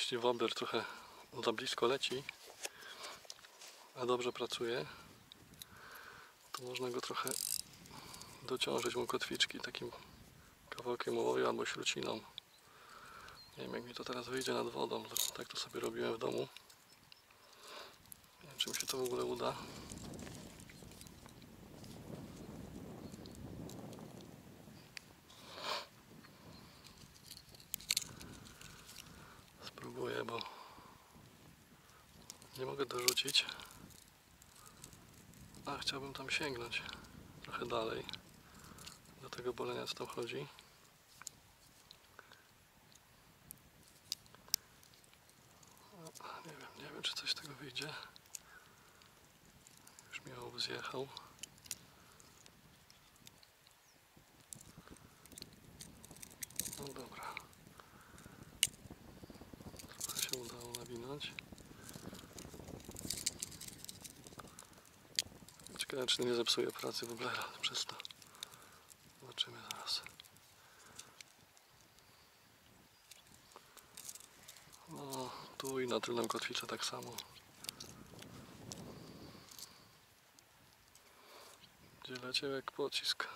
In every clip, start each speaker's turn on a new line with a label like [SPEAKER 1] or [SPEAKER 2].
[SPEAKER 1] jeśli wobbler trochę za blisko leci, a dobrze pracuje, to można go trochę dociążyć mu kotwiczki takim kawałkiem ołowiu albo śruciną. Nie wiem, jak mi to teraz wyjdzie nad wodą. Tak to sobie robiłem w domu. Nie wiem, czy mi się to w ogóle uda. Spróbuję, bo nie mogę dorzucić. A chciałbym tam sięgnąć trochę dalej do tego bolenia, co tam chodzi. Nie wiem, czy coś z tego wyjdzie. Już mi ołów zjechał. No dobra. Trochę się udało nawinąć. Ciekawe, czy nie zepsuje pracy wobblera przez to. Zobaczymy zaraz. No, tu i na tylną kotwicę tak samo. Gdzie leciał jak pocisk.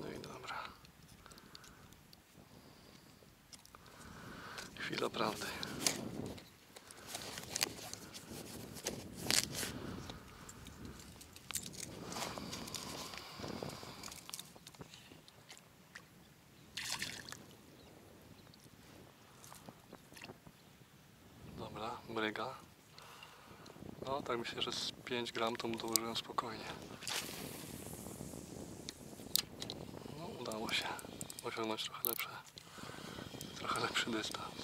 [SPEAKER 1] No i dobra. Chwila prawdy. Dobra, bryga. No tak myślę, że z 5 gram to mu dołożyłem spokojnie. No udało się osiągnąć trochę lepszy dystans.